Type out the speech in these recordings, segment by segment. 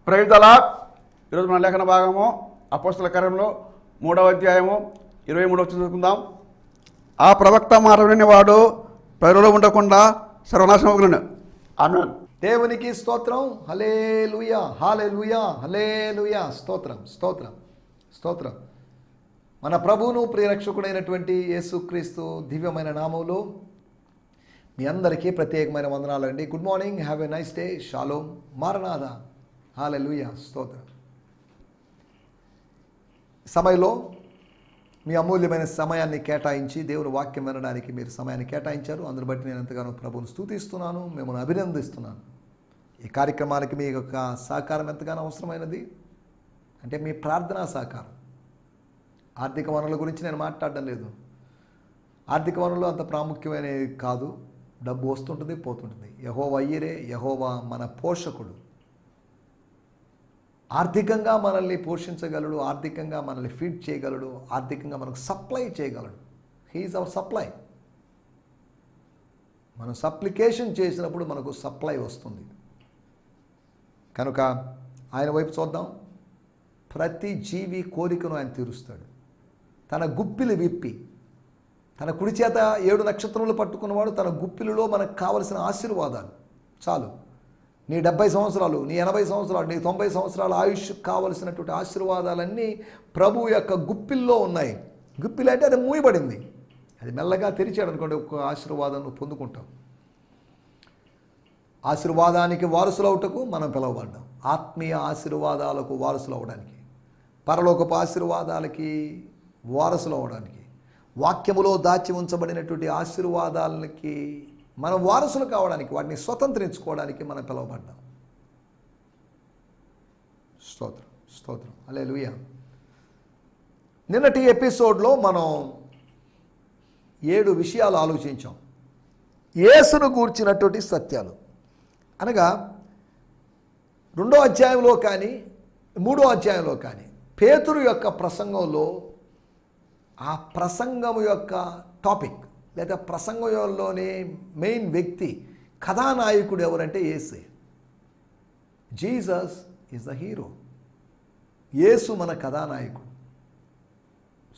Praise the lord. ఈరోజు మన లేఖన భాగము అపోస్తల కార్యములు 3వ అధ్యాయము 23వ చదువుకుందాం. ఆ ప్రవక్త మాట వినేవాడు ప్రజలలో ఉండకుండా సర్వనాశనమగును. ఆమేన్. దేవునికి స్తోత్రం. హల్లెలూయా, హల్లెలూయా, హల్లెలూయా. స్తోత్రం, స్తోత్రం, స్తోత్రం. మన ప్రభువును ప్రియరక్షకుడైనటువంటి యేసుక్రీస్తు దివ్యమైన నామములో మీ అందరికీ ప్రత్యేకమైన వందనాలండి. Good morning, have a nice day. షాలోమ్, మారనాథా. హల్లెలూయా, స్తోత్రం. సమయంలో మీ అమూల్యమైన సమయాన్ని కేటాయించి దేవుని వాక్యం వినడానికి మీరు సమయాన్ని కేటాయించారు. అందుని బట్టి నేను ఎంతగానో ప్రభువును స్తుతిస్తున్నాను, మిమ్మల్ని అభినందిస్తున్నాను. ఈ కార్యక్రమానికి మీ యొక్క సహకారం ఎంతగానో అవసరమైనది అంటే మీ ప్రార్థనా సహకారం. ఆర్థిక వనరుల గురించి నేను మాట్లాడడం లేదు. ఆర్థిక వనరులు అంత ప్రాముఖ్యమైనవి కాదు. డబ్బు వస్తుంటుంది, పోతుంటుంది. యెహోవా అయ్యరే, యెహోవా మన పోషకుడు. ఆర్థికంగా మనల్ని పోషించగలడు, ఆర్థికంగా మనల్ని ఫీడ్ చేయగలడు, ఆర్థికంగా మనకు సప్లై చేయగలడు. He's our supply. మనం సప్లికేషన్ చేసినప్పుడు మనకు సప్లై వస్తుంది. కనుక ఆయన వైపు చూద్దాం. ప్రతి జీవి కోరికను ఆయన తీరుస్తాడు. తన గుప్పిలు విప్పి, తన కుడి చేత 7 నక్షత్రములు పట్టుకున్నవాడు తన గుప్పిలలో మనకు కావలసిన ఆశీర్వాదాలు చాలు. నీ 70 సంవత్సరాలు, నీ 80 సంవత్సరాలు, నీ 90 సంవత్సరాల ఆయుష్ కావలసినటువంటి ఆశీర్వాదాలన్నీ ప్రభు యొక్క గుప్పిల్లో ఉన్నాయి. గుప్పిలు అంటే అది మూయబడింది. అది మెల్లగా తెరిచాడు అనుకోండి, ఒక ఆశీర్వాదం నువ్వు పొందుకుంటావు. ఆశీర్వాదానికి వారసులవుటకు మనం పిలువబడ్డాం. ఆత్మీయ ఆశీర్వాదాలకు వారసులు అవడానికి, పరలోకపు ఆశీర్వాదాలకి వారసులు అవడానికి, వాక్యములో దాచి ఉంచబడినటువంటి ఆశీర్వాదాలకి మనం వారసులు కావడానికి, వాటిని స్వతంత్రించుకోవడానికి మనం పిలువబడ్డాం. స్తోత్రం, స్తోత్రం, హల్లెలూయా. నిన్నటి ఎపిసోడ్లో మనం 7 విషయాలు ఆలోచించాం. యేసును గూర్చినటువంటి సత్యాలు అనగా 2వ అధ్యాయంలో కానీ 3వ అధ్యాయంలో కానీ పేతురు యొక్క ప్రసంగంలో ఆ ప్రసంగం యొక్క టాపిక్ లేదా ప్రసంగంలోని మెయిన్ వ్యక్తి, కథానాయకుడు ఎవరంటే యేసే. Jesus is the hero. యేసు మన కథానాయకుడు.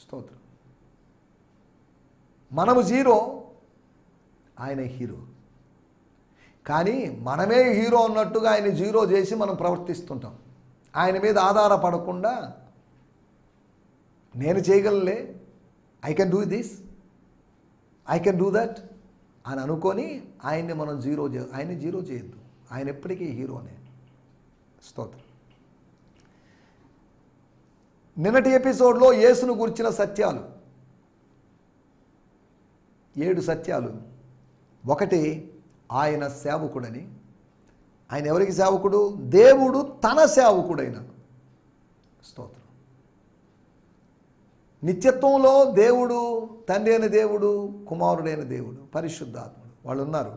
స్తోత్రం. మనము జీరో, ఆయన హీరో. కానీ మనమే హీరో అన్నట్టుగా ఆయన జీరో చేసి మనం ప్రవర్తిస్తుంటాం. ఆయన మీద ఆధారపడకుండా నేను చేయగలలే, I can do this, I can do that అని అనుకొని ఆయన్ని మనం ఆయన్ని జీరో చేయొద్దు. ఆయన ఎప్పటికీ హీరోనే. స్తోత్రం. నిన్నటి ఎపిసోడ్లో యేసును గురించిన సత్యాలు 7 సత్యాలు. ఒకటి, ఆయన సేవకుడని. ఆయన ఎవరికి సేవకుడు? దేవుడు తన సేవకుడైన. స్తోత్రం. నిత్యత్వంలో దేవుడు తండ్రి అయిన దేవుడు, కుమారుడైన దేవుడు, పరిశుద్ధాత్ముడు వాళ్ళు ఉన్నారు.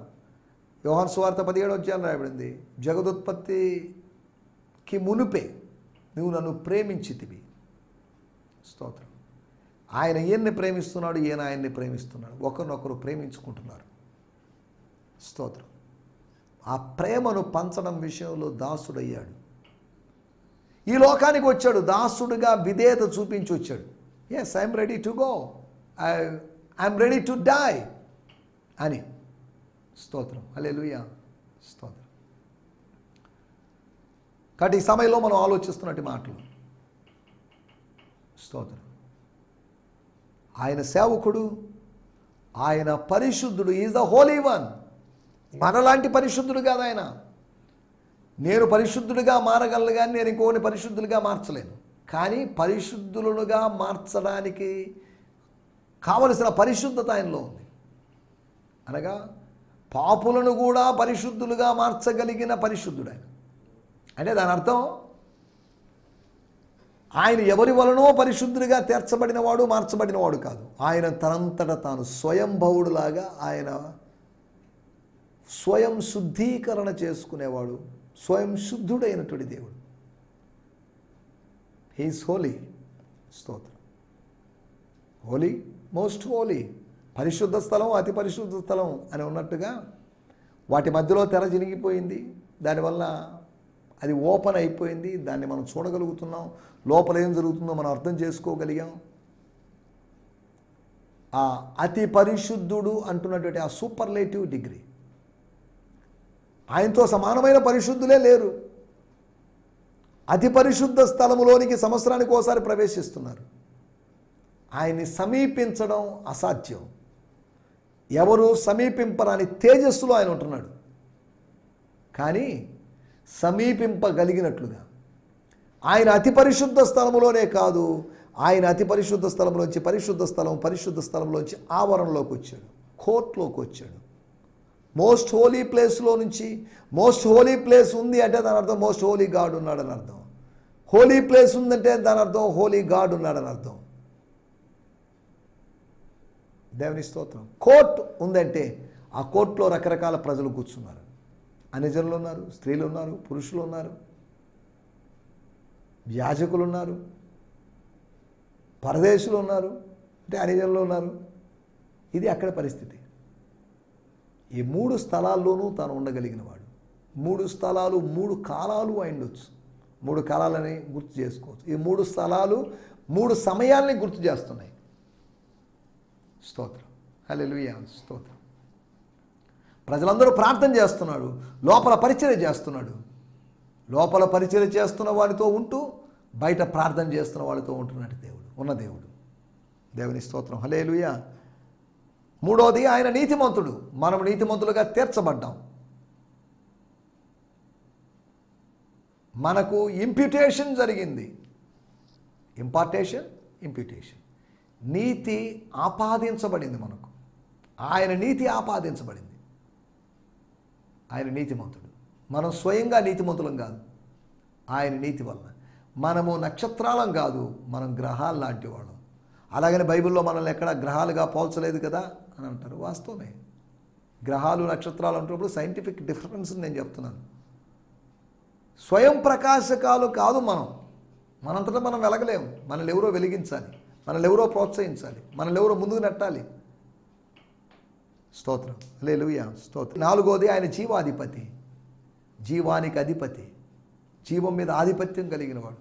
యోహాను సువార్త 17వ అధ్యాయం రాయబడింది, జగదుత్పత్తికి మునుపే నువ్వు నన్ను ప్రేమించితివి. స్తోత్రం. ఆయన ఈయన్ని ప్రేమిస్తున్నాడు, ఈయన ఆయన్ని ప్రేమిస్తున్నాడు. ఒకరినొకరు ప్రేమించుకుంటున్నారు. స్తోత్రం. ఆ ప్రేమను పంచడం విషయంలో దాసుడయ్యాడు. ఈ లోకానికి వచ్చాడు, దాసుడుగా విధేయత చూపించి వచ్చాడు. Yes, I'm ready to go, I'm ready to die అని. స్తోత్రం, హల్లెలూయా, స్తోత్రం. కాబట్టి ఈ సమయంలో మనం ఆలోచిస్తున్నట్టు మాటలు. స్తోత్రం. ఆయన సేవకుడు, ఆయన పరిశుద్ధుడు. Is the Holi one. మనలాంటి పరిశుద్ధుడు కాదు ఆయన. నేను పరిశుద్ధుడిగా మారగలను కానీ నేను ఇంకోని పరిశుద్ధులుగా మార్చలేను. కానీ పరిశుద్ధులుగా మార్చడానికి కావలసిన పరిశుద్ధత ఆయనలో ఉంది. అనగా పాపులను కూడా పరిశుద్ధులుగా మార్చగలిగిన పరిశుద్ధుడు ఆయన. అంటే దాని అర్థం ఆయన ఎవరి వలనో పరిశుద్ధుడిగా తీర్చబడినవాడు, మార్చబడినవాడు కాదు. ఆయన తనంతట తాను స్వయంభవుడులాగా ఆయన స్వయం శుద్ధీకరణ చేసుకునేవాడు, స్వయం శుద్ధుడైనటువంటి దేవుడు. He's holy. స్తోత్రం. Holy, most holy. పరిశుద్ధ స్థలం, అతి పరిశుద్ధ స్థలం అని ఉన్నట్టుగా వాటి మధ్యలో తెర చినిగిపోయింది. దానివల్ల అది ఓపెన్ అయిపోయింది, దాన్ని మనం చూడగలుగుతున్నాం, లోపల ఏం జరుగుతుందో మనం అర్థం చేసుకోగలిగాం. ఆ అతి పరిశుద్ధుడు అంటున్నటువంటి ఆ సూపర్లేటివ్ డిగ్రీ, ఆయనతో సమానమైన పరిశుద్ధులే లేరు. అతి పరిశుద్ధ స్థలములోనికి సంవత్సరానికి ఒకసారి ప్రవేశిస్తున్నారు. ఆయన్ని సమీపించడం అసాధ్యం. ఎవరు సమీపింపరాని తేజస్సులో ఆయన ఉంటున్నాడు. కానీ సమీపింపగలిగినట్లుగా ఆయన అతి పరిశుద్ధ స్థలములోనే కాదు, ఆయన అతి పరిశుద్ధ స్థలంలోంచి పరిశుద్ధ స్థలంలోంచి ఆవరణలోకి వచ్చాడు, కోర్టులోకి వచ్చాడు. మోస్ట్ హోలీ ప్లేస్లో నుంచి, మోస్ట్ హోలీ ప్లేస్ ఉంది అంటే దాని అర్థం మోస్ట్ హోలీ గాడ్ ఉన్నాడని అర్థం. హోలీ ప్లేస్ ఉందంటే దాని అర్థం హోలీ గాడ్ ఉన్నాడని అర్థం. దేవుని స్తోత్రం. కోర్టు ఉందంటే ఆ కోర్టులో రకరకాల ప్రజలు కూర్చున్నారు. అన్యజనులు ఉన్నారు, స్త్రీలు ఉన్నారు, పురుషులు ఉన్నారు, యాజకులు ఉన్నారు, పరదేశులు ఉన్నారు, అంటే అన్యజనులు ఉన్నారు. ఇది అక్కడ పరిస్థితి. ఈ 3 స్థలాల్లోనూ తాను ఉండగలిగిన వాడు. 3 స్థలాలు 3 కాలాలు అయిండొచ్చు. 3 కాలాలని గుర్తు చేసుకోవచ్చు. ఈ 3 స్థలాలు 3 సమయాల్ని గుర్తు చేస్తున్నాయి. స్తోత్రం, హల్లెలూయా, స్తోత్రం. ప్రజలందరూ ప్రార్థన చేస్తున్నాడు, లోపల పరిచర్య చేస్తున్నాడు. లోపల పరిచర్య చేస్తున్న వాడితో ఉంటూ బయట ప్రార్థన చేస్తున్న వాడితో ఉంటున్నట్టు దేవుడు. దేవుని స్తోత్రం, హల్లెలూయా. 3వది ఆయన నీతిమంతుడు. మనం నీతిమంతులుగా తీర్చబడ్డాం. మనకు ఇంప్యూటేషన్ జరిగింది. ఇంప్యూటేషన్ నీతి ఆపాదించబడింది మనకు. ఆయన నీతి ఆపాదించబడింది. ఆయన నీతిమంతుడు. మనం స్వయంగా నీతిమంతులం కాదు, ఆయన నీతి వలన. మనము నక్షత్రాలం కాదు, మనం గ్రహాలు లాంటి వాళ్ళం. అలాగని బైబిల్లో మనల్ని ఎక్కడ గ్రహాలుగా పోల్చలేదు కదా అని అంటారు. వాస్తవమే. గ్రహాలు నక్షత్రాలు అంటున్నప్పుడు సైంటిఫిక్ డిఫరెన్స్ నేను చెప్తున్నాను. స్వయం ప్రకాశకాలు కాదు మనం. మనంతటా మనం వెలగలేము. మనల్ని ఎవరో వెలిగించాలి, మనల్ని ఎవరో ప్రోత్సహించాలి, మనల్ని ఎవరో ముందుకు నెట్టాలి. స్తోత్రం, హల్లెలూయా, స్తోత్రం. 4వది ఆయన జీవాధిపతి, జీవానికి అధిపతి, జీవం మీద ఆధిపత్యం కలిగినవాడు,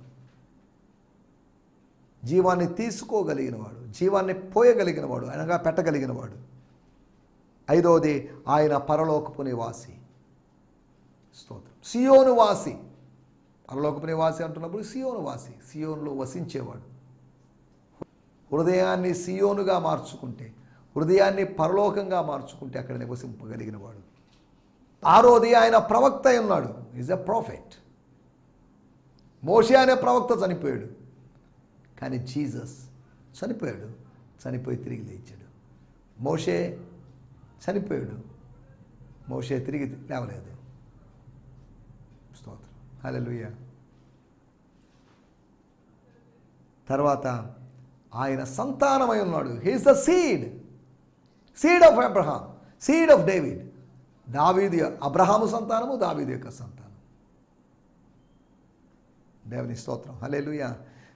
జీవాన్ని తీసుకోగలిగినవాడు, జీవాన్ని పోయగలిగినవాడు, అనగా పెట్టగలిగినవాడు. 5వది ఆయన పరలోకపు నివాసి. స్తోత్రం, సియోను వాసి. పరలోకపు నివాసి అంటున్నప్పుడు సియోను వాసి, సియోనులో వసించేవాడు. హృదయాన్ని సియోనుగా మార్చుకుంటే, హృదయాన్ని పరలోకంగా మార్చుకుంటే అక్కడ నివసింపగలిగిన వాడు. 6వది ఆయన ప్రవక్త అయి ఉన్నాడు. Is a prophet. మోషే అనే ప్రవక్త చనిపోయాడు, కానీ జీసస్ చనిపోయాడు, చనిపోయి తిరిగి లేచాడు. మోషే చనిపోయాడు, మోషే తిరిగి లేవలేదు. స్తోత్రం, హల్లెలూయా. తర్వాత ఆయన సంతానమై ఉన్నాడు. He's the seed of Abraham, seed of David. దావీదు, అబ్రహాము సంతానము, దావీదు యొక్క సంతానం. దేవుని స్తోత్రం, హల్లెలూయా.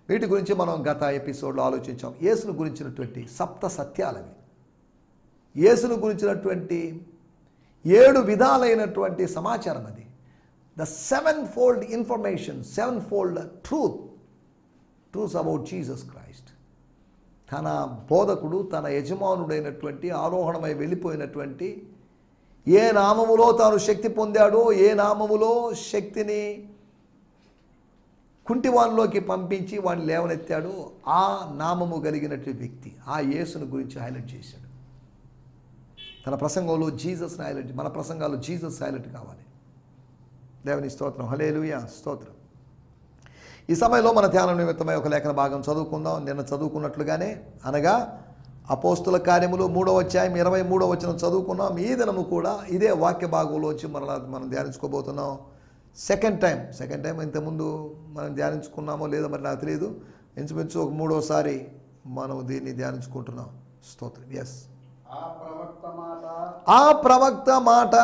వీటి గురించి మనం గత ఎపిసోడ్లో ఆలోచించాం. యేసును గురించినటువంటి 7 సత్యాలవి. యేసును గురించినటువంటి 7 విధాలైనటువంటి సమాచారం అది. The 7-fold information, 7-fold truths about Jesus Christ. తన బోధకుడు, తన యజమానుడైనటువంటి, ఆరోహణమై వెళ్ళిపోయినటువంటి, ఏ నామములో తాను శక్తి పొందాడో, ఏ నామములో శక్తిని కుంటివానిలోకి పంపించి వాడిని లేవనెత్తాడో, ఆ నామము కలిగినటువంటి వ్యక్తి, ఆ యేసును గురించి హైలైట్ చేశాడు. తన ప్రసంగంలో జీసస్ని హైలైట్, మన ప్రసంగాల్లో జీసస్ హైలైట్ కావాలి. దేవుని స్తోత్రం, హల్లెలూయా, స్తోత్రం. ఈ సమయంలో మన ధ్యానం నిమిత్తమై ఒక లేఖన భాగం చదువుకుందాం. నిన్న చదువుకున్నట్లుగానే, అనగా అపోస్తుల కార్యములు 3వ అధ్యాయం 23వ వచనం చదువుకున్నాం. ఈ దినము కూడా ఇదే వాక్య భాగంలోంచి మనం ధ్యానించుకోబోతున్నాం. సెకండ్ టైం ఇంతకుముందు మనం ధ్యానించుకున్నామో లేదో మరి నాకు తెలియదు. ఇంచుమించు ఒక 3వసారి మనం దీన్ని ధ్యానించుకుంటున్నాం. స్తోత్రం. ఎస్, ఆ ప్రవక్త మాట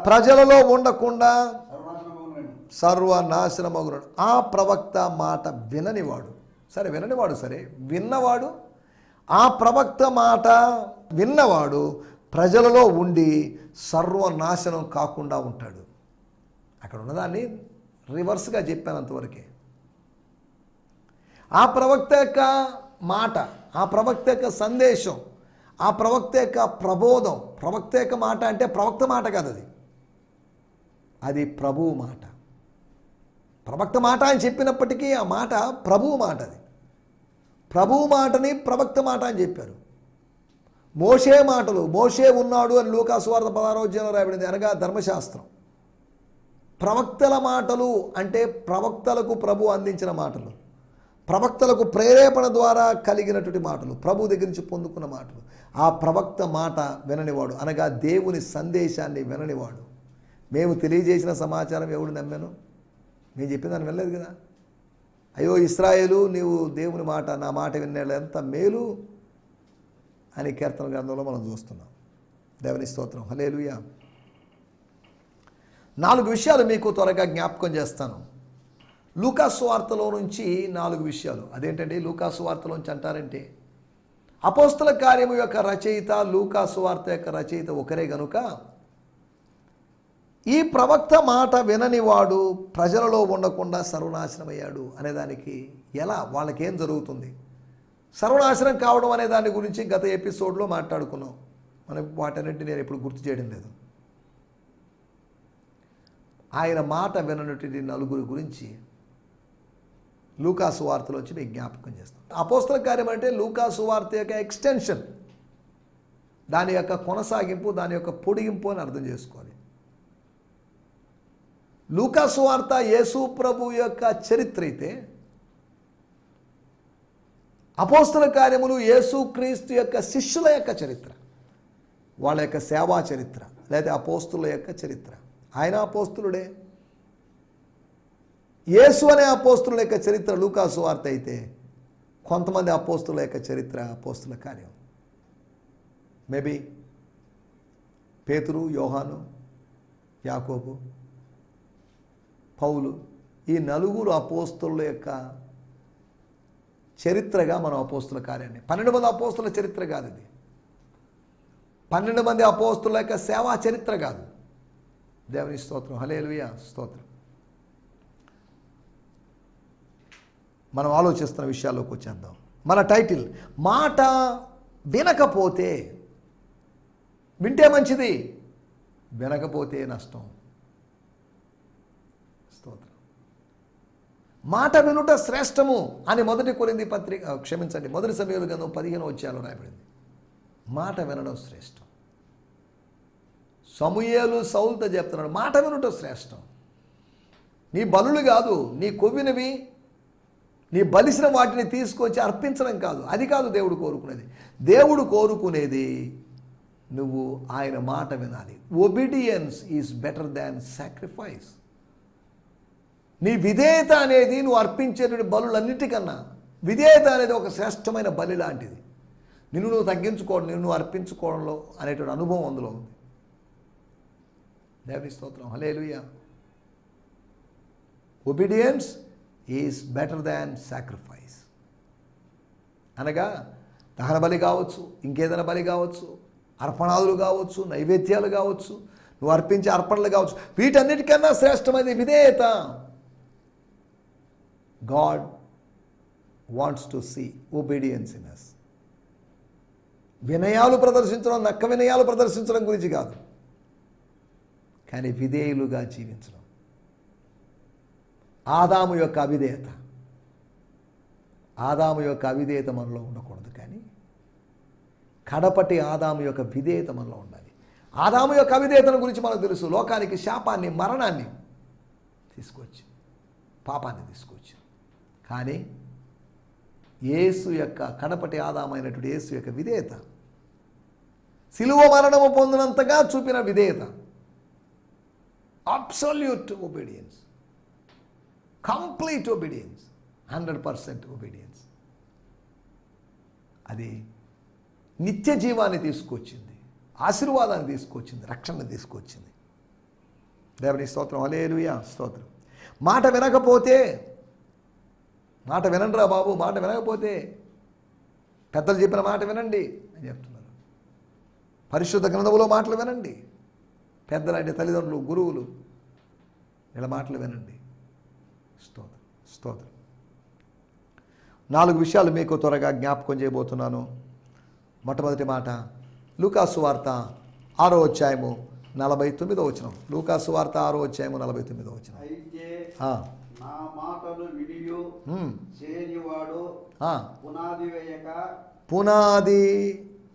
ప్రజలలో ఉండకుండా సర్వనాశనమగును. ఆ ప్రవక్త మాట విననివాడు. సరే, విననివాడు సరే, విన్నవాడు. ఆ ప్రవక్త మాట విన్నవాడు ప్రజలలో ఉండి సర్వనాశనం కాకుండా ఉంటాడు. అక్కడ ఉన్నదాన్ని రివర్స్గా చెప్పాను అంతవరకే. ఆ ప్రవక్త యొక్క మాట, ఆ ప్రవక్త యొక్క సందేశం, ఆ ప్రవక్త యొక్క ప్రబోధం, ప్రవక్త యొక్క మాట అంటే ప్రవక్త మాట కాదు, అది ప్రభువు మాట. ప్రవక్త మాట అని చెప్పినప్పటికీ ఆ మాట ప్రభువు మాట. అది ప్రభువు మాటని ప్రవక్త మాట అని చెప్పారు. మోషే మాటలు, మోషే ఉన్నాడు అని లూకా సువార్త 16వ అధ్యాయంలో రాయబడింది, అనగా ధర్మశాస్త్రం. ప్రవక్తల మాటలు అంటే ప్రవక్తలకు ప్రభు అందించిన మాటలు, ప్రవక్తలకు ప్రేరేపణ ద్వారా కలిగినటువంటి మాటలు, ప్రభు దగ్గర నుంచి పొందుకున్న మాటలు. ఆ ప్రవక్త మాట విననివాడు, అనగా దేవుని సందేశాన్ని విననివాడు. మేము తెలియజేసిన సమాచారం ఎవడు నమ్మాను? మేము చెప్పిన దాన్ని వినలేదు కదా. అయ్యో ఇశ్రాయేలు, నీవు దేవుని మాట, నా మాట వినేళ్ళు ఎంత మేలు అని కీర్తన గ్రంథంలో మనం చూస్తున్నాం. దేవుని స్తోత్రం, హల్లెలూయా. 4 విషయాలు మీకు త్వరగా జ్ఞాపకం చేస్తాను. లూకా సువార్తలో నుంచి 4 విషయాలు. అదేంటంటే లూకా సువార్తలోంచి అంటారంటే, అపోస్తల కార్యము యొక్క రచయిత, లూకా సువార్త యొక్క రచయిత ఒకరే గనుక ఈ ప్రవక్త మాట విననివాడు ప్రజలలో ఉండకుండా సర్వనాశనమయ్యాడు అనేదానికి ఎలా, వాళ్ళకేం జరుగుతుంది, సర్వనాశనం కావడం అనే దాని గురించి గత ఎపిసోడ్లో మాట్లాడుకున్నాం. మనం వాటన్నిటిని నేను ఎప్పుడు గుర్తు చేయడం లేదు. ఆయన మాట విననటువంటి 4 గురించి లూకా సువార్తలోంచి మీకు జ్ఞాపకం చేస్తాం. అపోస్తల కార్యం అంటే లూకా సువార్త యొక్క ఎక్స్టెన్షన్, దాని యొక్క కొనసాగింపు, దాని యొక్క పొడిగింపు అని అర్థం చేసుకోవాలి. లూకా సువార్త యేసు ప్రభు యొక్క చరిత్ర అయితే, అపోస్తల కార్యములు యేసుక్రీస్తు యొక్క శిష్యుల యొక్క చరిత్ర, వాళ్ళ యొక్క సేవా చరిత్ర, లేదా అపోస్తుల యొక్క చరిత్ర. ఆయన అపోస్తులుడే. యేసు అనే అపోస్తుల యొక్క చరిత్ర లూకా సువార్త అయితే, కొంతమంది అపోస్తుల యొక్క చరిత్ర అపోస్తుల కార్యం. మేబీ పేతురు, యోహాను, యాకోబు, పౌలు, ఈ 4 అపోస్తుల యొక్క చరిత్రగా మనం అపోస్తుల కార్యాన్ని, 12 మంది అపోస్తుల చరిత్ర కాదు ఇది, 12 మంది అపోస్తుల యొక్క సేవా చరిత్ర కాదు. దేవుని స్తోత్రం, హల్లెలూయా, స్తోత్రం. మనం ఆలోచిస్తున్న విషయాల్లోకి వచ్చేద్దాం. మన టైటిల్, మాట వినకపోతే, వింటే మంచిది, వినకపోతే నష్టం. స్తోత్రం. మాట వినుట శ్రేష్టము అని మొదటి సమూయేలు గ్రంథం 15వ అధ్యాయంలో రాయబడింది. మాట వినడం శ్రేష్టం. సమూయేలు సౌలుతో చెప్తున్నాడు, మాట వినుట శ్రేష్టం. నీ బలులు కాదు, నీ కొవ్వినవి, నీ బలిసిన వాటిని తీసుకొచ్చి అర్పించడం కాదు, అది కాదు దేవుడు కోరుకునేది. దేవుడు కోరుకునేది నువ్వు ఆయన మాట వినాలి. Obedience is better than sacrifice. నీ విధేయత అనేది నువ్వు అర్పించేటువంటి బలులన్నిటికన్నా విధేయత అనేది ఒక శ్రేష్టమైన బలి లాంటిది. నిన్ను నువ్వు తగ్గించుకోవడం, నిన్ను నువ్వు అర్పించుకోవడంలో అనేటువంటి అనుభవం అందులో ఉంది. దేవుని స్తోత్రం, హల్లెలూయా. Obedience is better than sacrifice. అనగా దహన బలి కావచ్చు, ఇంకేదైనా బలి కావచ్చు, అర్పణాదులు కావచ్చు, నైవేద్యాలు కావచ్చు, నువ్వు అర్పించే అర్పణలు కావచ్చు, వీటన్నిటికన్నా శ్రేష్టమైనది విధేయత. God wants to see obedience in us. వినయాలు ప్రదర్శించడం, నక్క వినయాలు ప్రదర్శించడం గురించి కాదు, కానీ విధేయులుగా జీవించడం. ఆదాము యొక్క అవిధేయత మనలో ఉండకూడదు, కానీ కడపటి ఆదాము యొక్క విధేయత మనలో ఉండాలి. ఆదాము యొక్క అవిధేయతను గురించి మనకు తెలుసు. లోకానికి శాపాన్ని, మరణాన్ని తీసుకొచ్చి, పాపాన్ని తీసుకొచ్చి. కానీ యేసు యొక్క కడపటి ఆదామైనటువంటి యేసు యొక్క విధేయత, సిలువ మరణము పొందినంతగా చూపిన విధేయత, absolute obedience, complete obedience, 100% obedience. అది నిత్య జీవాన్ని తీసుకొచ్చింది, ఆశీర్వాదాన్ని తీసుకొచ్చింది, రక్షణ తీసుకొచ్చింది. దేవుని స్తోత్రం, హల్లెలూయా, స్తోత్రం. మాట వినకపోతే, మాట వినండిరా బాబు, మాట వినకపోతే, పెద్దలు చెప్పిన మాట వినండి అని చెప్తున్నారు. పరిశుద్ధ గ్రంథములో మాటలు వినండి. పెద్దలంటే తల్లిదండ్రులు, గురువులు, వీళ్ళ మాటలు వినండి. స్తోత్రం, స్తోత్రం. 4 విషయాలు మీకు త్వరగా జ్ఞాపకం చేయబోతున్నాను. మొట్టమొదటి మాట, లూకాసు వార్త 6వ అధ్యాయము 49వ వచనం. లూకాసు వార్త 6వ అధ్యాయము 49వ వచనం. అయితే నా మాటలు వినియు చేయనివాడు పునాది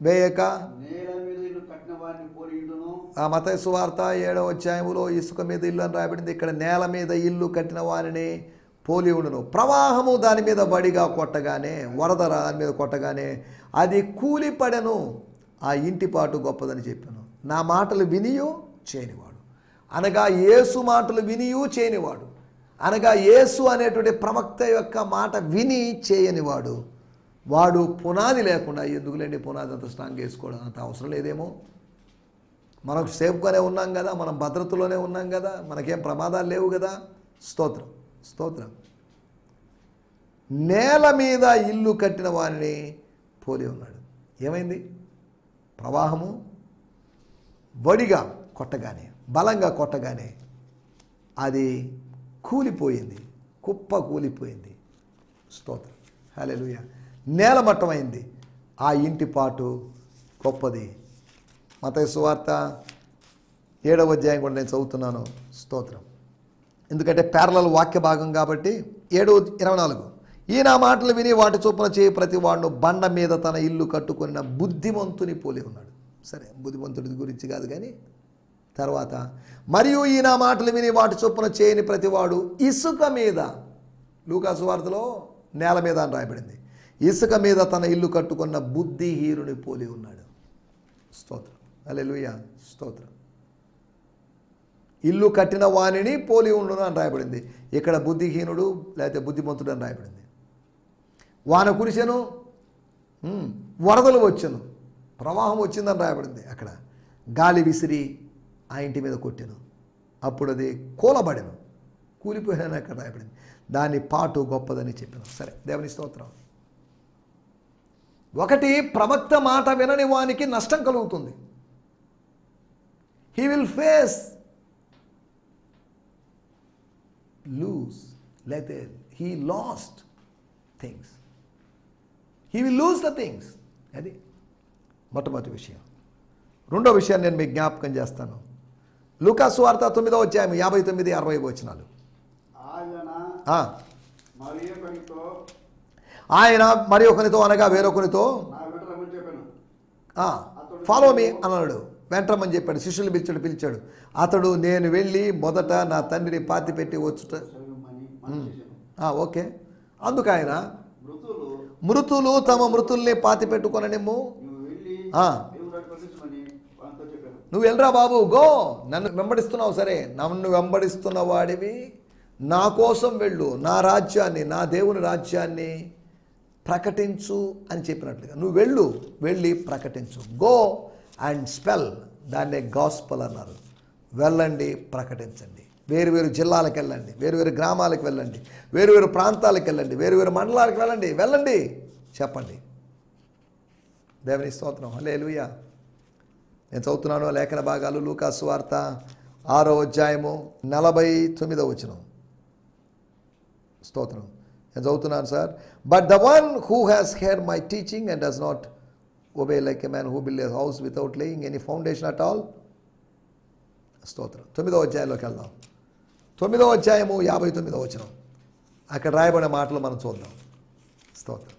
వేయక నేల మీద ఇల్లు కట్టిన వారిని పోలియుండును. మత్తయి సువార్త 7వ అధ్యాయములో ఇసుక మీద ఇల్లు అని రాయబడింది. ఇక్కడ నేల మీద ఇల్లు కట్టిన వారిని పోలి ఉండును. ప్రవాహము దాని మీద బడిగా కొట్టగానే, వరద దాని మీద కొట్టగానే అది కూలిపడెను. ఆ ఇంటి పాటు గొప్పదని చెప్పాను. నా మాటలు వినియు చేయనివాడు, అనగా యేసు మాటలు వినియు చేయనివాడు, అనగా యేసు అనేటువంటి ప్రవక్త యొక్క మాట విని చేయనివాడు, వాడు పునాది లేకుండా, ఎందుకులేండి పునాది అంత స్ట్రాంగ్ వేసుకోవడం, అంత అవసరం లేదేమో, మనకు సేఫ్గానే ఉన్నాం కదా, మనం భద్రతలోనే ఉన్నాం కదా, మనకేం ప్రమాదాలు లేవు కదా. స్తోత్రం, స్తోత్రం. నేల మీద ఇల్లు కట్టిన వారిని పోలి ఉన్నాడు. ఏమైంది? ప్రవాహము వడిగా కొట్టగానే, బలంగా కొట్టగానే అది కూలిపోయింది, కుప్ప కూలిపోయింది. స్తోత్రం, హల్లెలూయా. నేలమట్టమైంది. ఆ ఇంటి పాటు గొప్పది. మత్తయి సువార్త 7వ అధ్యాయం కూడా నేను చదువుతున్నాను. స్తోత్రం. ఎందుకంటే ప్యారలల్ వాక్య భాగం కాబట్టి. 7:24. ఈ నా మాటలు విని వాటి చొప్పున చేయి ప్రతి వాడును బండ మీద తన ఇల్లు కట్టుకున్న బుద్ధిమంతుని పోలి ఉన్నాడు. సరే, బుద్ధిమంతుడి గురించి కాదు కానీ తర్వాత, మరియు ఈ నా మాటలు విని వాటి చొప్పున చేయని ప్రతివాడు ఇసుక మీద, లూకాసు వార్తలో నేల మీద అని రాయబడింది, ఇసుక మీద తన ఇల్లు కట్టుకున్న బుద్ధిహీనుని పోలి ఉన్నాడు. స్తోత్రం, హల్లెలూయా, స్తోత్రం. ఇల్లు కట్టిన వానిని పోలి ఉండును అని రాయబడింది. ఇక్కడ బుద్ధిహీనుడు లేకపోతే బుద్ధిమంతుడు అని రాయబడింది. వాన కురిసెను, వరదలు వచ్చెను, ప్రవాహం వచ్చిందని రాయబడింది. అక్కడ గాలి విసిరి ఆ ఇంటి మీద కొట్టెను, అప్పుడు అది కూలబడెను, కూలిపోయాను అక్కడ రాయబడింది. దాని పాటు గొప్పదని చెప్పాను. సరే, దేవుని స్తోత్రం. ఒకటి, ప్రవక్త మాట వినని వానికి నష్టం కలుగుతుంది. హీ విల్ ఫేస్ లూజ్, లేకపోతే he lost things, he will lose the things. అది మొట్టమొదటి విషయం. రెండో విషయాన్ని నేను మీకు జ్ఞాపకం చేస్తాను. లూకాసు వార్త 9వ అధ్యాయం 59-60 వచనాలు. ఆయన మరి ఒకనితో అనగా వేరొకనితో ఫాలో మీ అన్నాడు, వెంటమని చెప్పాడు. శిష్యులు పిలిచాడు. అతడు, నేను వెళ్ళి మొదట నా తండ్రిని పాతిపెట్టి వచ్చుట. ఓకే. అందుకు ఆయన, మృతులు తమ మృతుల్ని పాతి పెట్టుకొననేమో, నువ్వు వెళ్ళరా బాబు, గో, నన్ను వెంబడిస్తున్నావు సరే, నన్ను వెంబడిస్తున్న వాడివి నా కోసం వెళ్ళు, నా రాజ్యాన్ని, నా దేవుని రాజ్యాన్ని ప్రకటించు అని చెప్పినట్లుగా నువ్వు వెళ్ళి ప్రకటించు. గో అండ్ స్పెల్, దాన్నే గాస్పల్ అన్నారు. వెళ్ళండి, ప్రకటించండి. వేరు జిల్లాలకు వెళ్ళండి, వేరు గ్రామాలకు వెళ్ళండి, వేరు ప్రాంతాలకు వెళ్ళండి, వేరు మండలాలకు వెళ్ళండి, చెప్పండి. దేవుని స్తోత్రం, హల్లెలూయా. నేను చదువుతున్నాను లేఖన భాగాలు. లూకాసు వార్త 6వ అధ్యాయము 49వ వచనం. స్తోత్రం, నేను చదువుతున్నాను sir. But the one who has heard my teaching and does not obey like a man who built a house without laying any foundation at all. స్తోత్రం. 9వ అధ్యాయంలోకి వెళ్దాం. 9వ అధ్యాయము 59వ వచనం. అక్కడ రాయబడిన మాటలు మనం చూద్దాం. స్తోత్రం.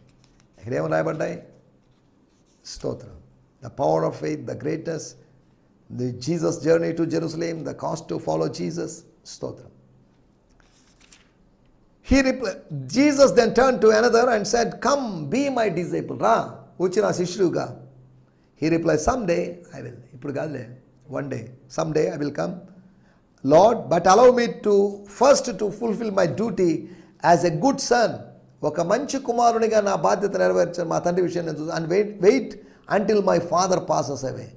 ఇక్కడ ఏమని రాయబడ్డాయి? స్తోత్రం. The power of faith, the greatest, the Jesus journey to Jerusalem, the cost to follow Jesus. స్తోత్రం. Jesus then turned to another and said, come, be my disciple. రా, వచ్చి నా శిష్యుడుగా. He replied, someday I will. ఇప్పుడు కాదులే, one day, someday I will come, Lord, but allow me to first to fulfill my duty as a good son. ఒక మంచి కుమారునిగా నా బాధ్యత నెరవేర్చాను మా తండ్రి విషయం నేను చూస్తాను. And wait until my father passes away.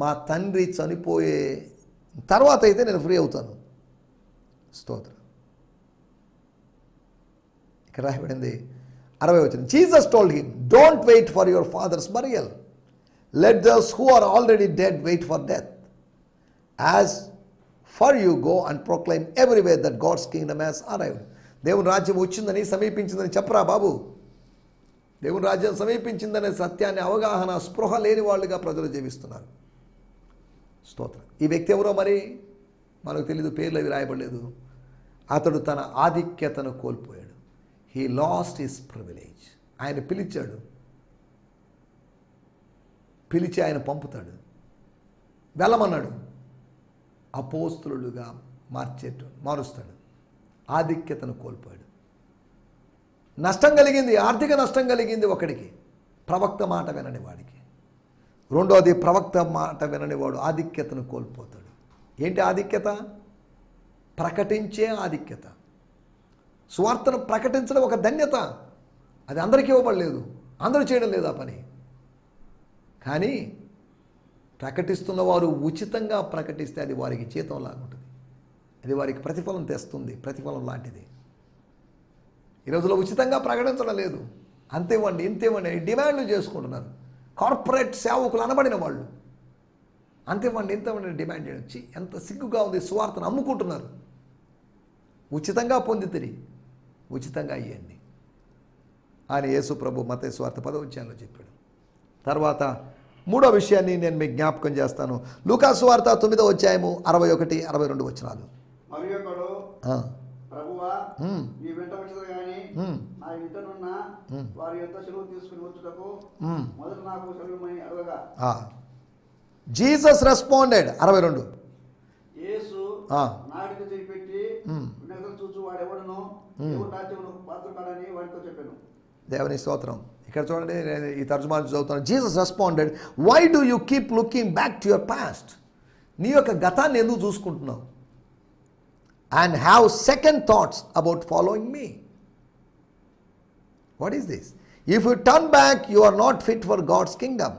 మా తండ్రి చనిపోయే తర్వాత అయితే నేను ఫ్రీ అవుతాను. స్తోత్రం. ఇక్కడ రాయబడింది 60వ వచనం. Jesus told him, don't wait for your father's burial, let those who are already dead wait for death. As for you, go and proclaim everywhere that God's kingdom has arrived. దేవుని రాజ్యం వచ్చిందని, సమీపించిందని చెప్పరా బాబు. దేవుని రాజ్యం సమీపించిందనే సత్యాన్ని అవగాహన, స్పృహ లేని వాళ్ళుగా ప్రజలు జీవిస్తున్నారు. స్తోత్రం. ఈ వ్యక్తి ఎవరో మరి మనకు తెలియదు, పేర్లు అవి రాయబడలేదు. అతడు తన ఆధిక్యతను కోల్పోయాడు. He lost his privilege. ఆయన పిలిచాడు, పిలిచి ఆయన పంపుతాడు, వెళ్ళమన్నాడు, అపోస్తులుగా మారుస్తాడు. ఆధిక్యతను కోల్పోయాడు. నష్టం కలిగింది, ఆర్థిక నష్టం కలిగింది ఒకడికి, ప్రవక్త మాట వినని వాడికి. రెండోది, ప్రవక్త మాట వినని వాడు ఆధిక్యతను కోల్పోతాడు. ఏంటి ఆధిక్యత? ప్రకటించే ఆధిక్యత. సువార్తను ప్రకటించడం ఒక ధన్యత. అది అందరికీ ఇవ్వబడలేదు, అందరూ చేయడం లేదు ఆ పని. కానీ ప్రకటిస్తున్న వారు ఉచితంగా ప్రకటిస్తే అది వారికి జీతం లాగుంటుంది, అది వారికి ప్రతిఫలం తెస్తుంది, ప్రతిఫలం లాంటిది. ఈ రోజులో ఉచితంగా ప్రకటించడం లేదు. అంతేవ్వండి, ఇంతేవ్వండి డిమాండ్లు చేసుకుంటున్నారు. కార్పొరేట్ సేవకులు అనబడిన వాళ్ళు అంతేవ్వండి, ఇంతేవ్వండి డిమాండ్ చేయడం. ఎంత సిగ్గుగా ఉంది. సువార్తను అమ్ముకుంటున్నారు. ఉచితంగా పొందితిరి, ఉచితంగా ఇవ్వండి అని యేసు ప్రభు మత్తయి సువార్త 10వ అధ్యాయంలో చెప్పాడు. తర్వాత మూడో విషయాన్ని నేను మీకు జ్ఞాపకం చేస్తాను. లూకా సువార్త 9వ అధ్యాయము 61, 62 వచనాలు. మరి ఒకడు, ప్రభువా, నీ వెంట వచ్చేది గాని నా ఇంటనున్న వారి యొక్క సెలవు తీసుకుని వచ్చుటకు మొదట నాకు సెలవుమని అడగగా, జీసస్ రెస్పాండెడ్. 62. యేసు నాడికి చేపెట్టి వినగలు చూచు వాడెవడను దేవుని రాజ్యమును పాత్ర కాడని వాడితో చెప్పాను. దేవుని స్తోత్రం. ఇక్కడ చూడండి, నేను ఈ తర్జుమా చదువుతాను. Jesus responded, why do you keep looking back to your past? నీ యొక్క గతాన్ని ఎందుకు చూసుకుంటున్నావు? And have second thoughts about following me. What is this? If you turn back you are not fit for God's kingdom.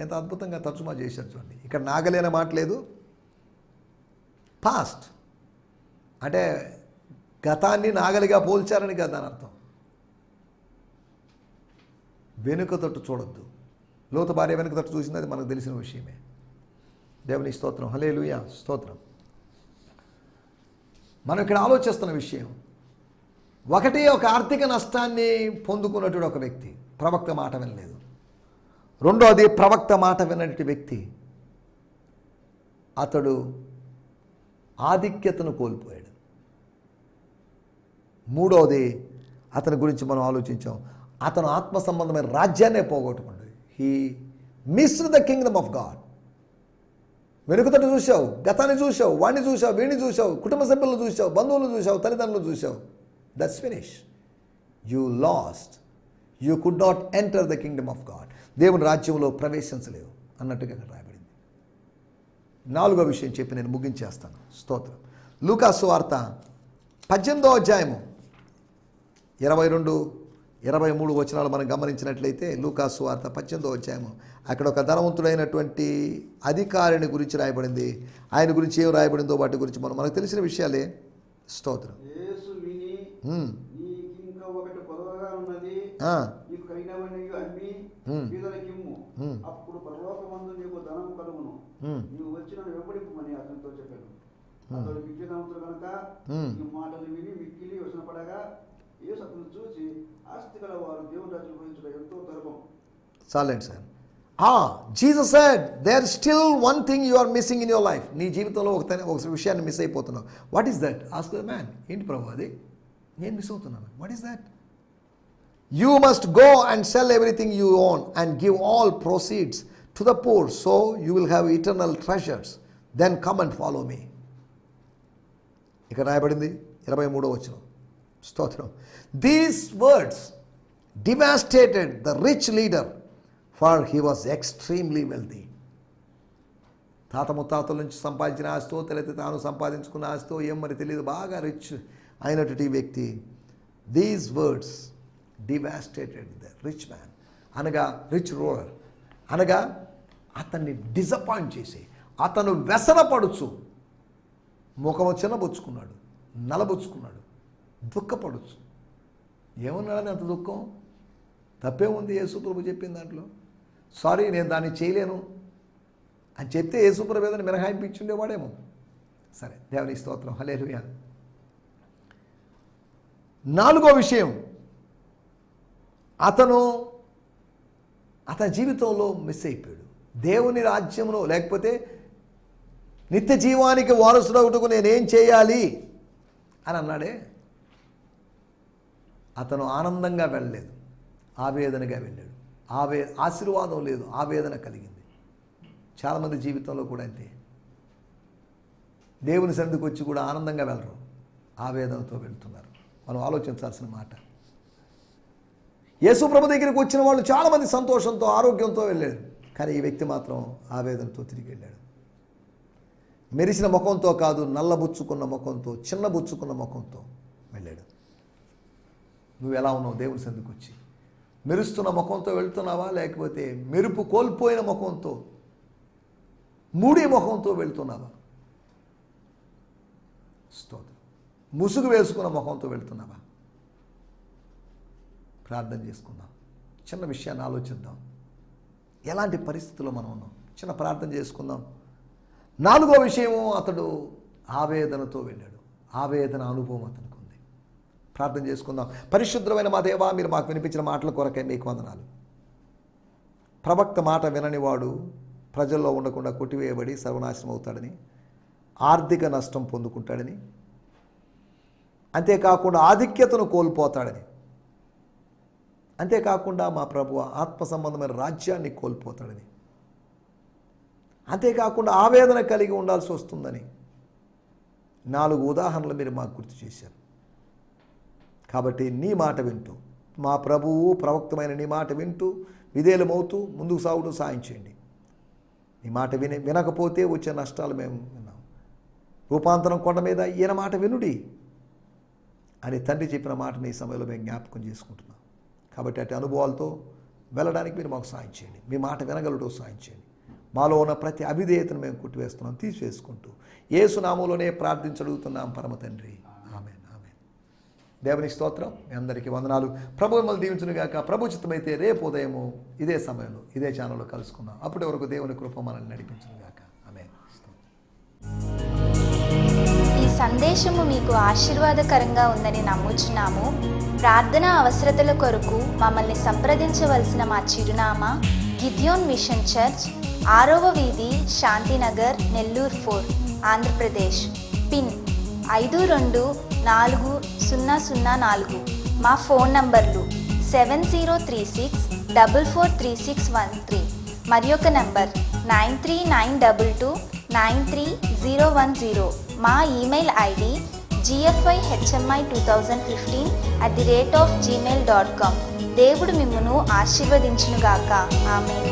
ఎంత అద్భుతంగా తర్జుమా చేశారు చూడండి. ఇక్కడ నాగలేన మాట లేదు. పాస్ట్ అంటే గతాన్ని నాగలిగా పోల్చారని కదా దాని అర్థం. వెనుక తట్టు చూడొద్దు. లోతు భార్య వెనుక తట్టు చూసింది, అది మనకు తెలిసిన విషయమే. దేవుని స్తోత్రం, హల్లెలూయా, స్తోత్రం. మనం ఇక్కడ ఆలోచిస్తున్న విషయం ఒకటి, ఒక ఆర్థిక నష్టాన్ని పొందుకున్నటువంటి ఒక వ్యక్తి ప్రవక్త మాట వినలేదు. రెండోది, ప్రవక్త మాట వినటి వ్యక్తి అతడు ఆధిక్యతను కోల్పోయాడు. మూడోది, అతని గురించి మనం ఆలోచించాం, అతను ఆత్మ సంబంధమైన రాజ్యాన్నే పోగొట్టుకున్నాడు. He missed the kingdom of God. వెనుకతోటి చూసావు, గతాన్ని చూసావు, వాడిని చూసావు, వీడిని చూసావు, కుటుంబ సభ్యులను చూసావు, బంధువులను చూసావు, తల్లిదండ్రులను చూసావు. That's finish. You last. You could not enter the kingdom of God. దేవుని రాజ్యంలో ప్రవేశించలేవు అన్నట్టుగా ఇక్కడ రాయబడింది. నాలుగో విషయం చెప్పి నేను ముగించేస్తాను. స్తోత్రం. లూకా సువార్త 18వ అధ్యాయము 22, 23 వచనాలు మనం గమనించినట్లయితే, లూకా సువార్త 18వ అధ్యాయము అక్కడ ఒక ధనవంతుడైనటువంటి అధికారిని గురించి రాయబడింది. ఆయన గురించి ఏం రాయబడిందో వాటి గురించి మనకు తెలిసిన విషయాలే. స్తోత్రం. యేసు విని, నీకు ఇంకా ఒకటి కొదవగా ఉన్నది, నీకు కలిగినవన్నీ అమ్మి బీదలకిమ్ము, అప్పుడు పరలోకమందు నీకు ధనము కలుగును, నీవు వచ్చి నన్ను వెంబడింపుమని అతనితో చెప్పాను. అతడు విద్యుధనవంతుడు కనుక ఈ మాటలు విని మిక్కిలి వ్యసనపడగా, యేసు అతను చూసి, ఆస్తి గల వారు దేవుని రాజ్యం గురించి ఎంతో దుర్లభం. చాలండి sir. Jesus said, there is still one thing you are missing in your life. నీ జీవితంలో ఒక విషయాన్ని మిస్ అయిపోతున్నావు. What is that? Ask the man. ఏంటి ప్రభు అది? నేను మిస్ అవుతున్నాను. What is that? You must go and sell everything you own and give all proceeds to the poor, so you will have eternal treasures. Then come and follow me. ఇక్కడ రాయబడింది 23వ వచనం. స్తోత్రం. These words devastated the rich leader, for he was extremely wealthy. తాత ముత్తాతల నుంచి సంపాదించిన ఆస్తో, తెలియతే తాను సంపాదించుకున్న ఆస్తో ఏం మరి తెలియదు, బాగా రిచ్ అయినటువంటి వ్యక్తి. These words devastated the rich man, అనగా రిచ్ రూలర్, అనగా అతన్ని డిసప్పాయింట్ చేసి, అతను వ్యసనపడుచు ముఖము చిన్నబుచ్చుకున్నాడు, నలబుచ్చుకున్నాడు, దుఃఖపడుచు. ఏమన్నాడని అంత దుఃఖం? తప్పే ఉంది యేసు ప్రభు చెప్పిన దాంట్లో. సారీ నేను దాన్ని చేయలేను అని చెప్తే యేసుప్రభు ఏదైనా మినహాయింపించుండేవాడేమో. సరే, దేవుని స్తోత్రం, హల్లెలూయా. 4వ విషయం, అతని జీవితంలో మిస్ అయిపోయాడు. దేవుని రాజ్యంలో లేకపోతే నిత్య జీవానికి వారసుడవుటకు నేనేం చేయాలి అని అన్నాడే, అతను ఆనందంగా వెళ్ళలేదు, ఆవేదనగా వెళ్ళాడు. ఆశీర్వాదం లేదు, ఆవేదన కలిగింది. చాలామంది జీవితంలో కూడా అంతే. దేవుని సన్నిధికి వచ్చి కూడా ఆనందంగా వెళ్ళరు, ఆవేదనతో వెళ్తున్నారు. మనం ఆలోచించాల్సిన మాట. యేసు ప్రభు దగ్గరికి వచ్చిన వాళ్ళు చాలామంది సంతోషంతో ఆరోగ్యంతో వెళ్ళారు, కానీ ఈ వ్యక్తి మాత్రం ఆవేదనతో తిరిగి వెళ్ళాడు. మెరిసిన ముఖంతో కాదు, నల్లబుచ్చుకున్న ముఖంతో, చిన్నబుచ్చుకున్న ముఖంతో వెళ్ళాడు. నువ్వు ఎలా ఉన్నావు దేవుని సన్నిధికి వచ్చి? మెరుస్తున్న ముఖంతో వెళ్తున్నావా, లేకపోతే మెరుపు కోల్పోయిన ముఖంతో, మూడి ముఖంతో వెళ్తున్నావా? స్తోత్రం. ముసుగు వేసుకున్న ముఖంతో వెళ్తున్నావా? ప్రార్థన చేసుకుందాం. చిన్న విషయాన్ని ఆలోచిద్దాం. ఎలాంటి పరిస్థితుల్లో మనం ఉన్నాం? చిన్న ప్రార్థన చేసుకుందాం. 4వ విషయము, అతడు ఆవేదనతో వెళ్ళాడు. ఆవేదన అనుభవం అతనికి ఉంది. ప్రార్థన చేసుకుందాం. పరిశుద్ధమైన మా దేవా, మీరు మాకు వినిపించిన మాటల కొరకే మీకు వందనాలు. ప్రవక్త మాట విననివాడు ప్రజల్లో ఉండకుండా కొట్టివేయబడి సర్వనాశనం అవుతాడని, ఆర్థిక నష్టం పొందుకుంటాడని, అంతేకాకుండా ఆధిక్యతను కోల్పోతాడని, అంతేకాకుండా మా ప్రభువ ఆత్మ సంబంధమైన రాజ్యాన్ని కోల్పోతాడని, అంతేకాకుండా ఆవేదన కలిగి ఉండాల్సి వస్తుందని 4 ఉదాహరణలు మీరు మాకు గుర్తు చేశారు. కాబట్టి నీ మాట వింటూ, మా ప్రభువు ప్రవక్తమైన నీ మాట వింటూ విధేయులమవుతూ ముందుకు సాగుతూ సాయం చేయండి. నీ మాట వినకపోతే వచ్చే నష్టాలు మేము విన్నాం. రూపాంతరం కొండ మీద ఈయన మాట వినుడి అని తండ్రి చెప్పిన మాటని ఈ సమయంలో మేము జ్ఞాపకం చేసుకుంటున్నాం. కాబట్టి అటు అనుభవాలతో వెళ్ళడానికి మీరు మాకు సాయం చేయండి. మీ మాట వినగలటో సాయం చేయండి. మాలో ఉన్న ప్రతి అవిధేయతను మేము కొట్టివేస్తున్నాం, తీసివేసుకుంటూ యేసు నామములోనే ప్రార్థించడుగుతున్నాం పరమ తండ్రి. ఆమేన్, ఆమేన్. దేవుని స్తోత్రం. మీ అందరికీ వందనాలు. ప్రభు మిమ్మల్ని దీవించునుగాక. ప్రభు చిత్తమైతే రేపు ఉదయము ఇదే సమయంలో ఇదే ఛానల్లో కలుసుకుందాం. అప్పటి వరకు దేవుని కృప మనల్ని నడిపించునుగాక. ఆమేన్. ఈ సందేశము మీకు ఆశీర్వాదకరంగా ఉందని నమ్ముచున్నాము. ప్రార్థన అవసరతల కొరకు మమ్మల్ని సంప్రదించవలసిన మా చిరునామా గిద్యోన్ మిషన్ చర్చ్, 6వ వీధి, శాంతినగర్, నెల్లూరు 4, ఆంధ్రప్రదేశ్. పిన్ 524004. మా ఫోన్ నంబర్లు 7036443613 మరి ఒక నంబర్ 9392293010. మా ఈమెయిల్ ఐడి gfihmi2015@gmail.com. దేవుడు మిమ్మును ఆశీర్వదించునుగాక. ఆమేన్.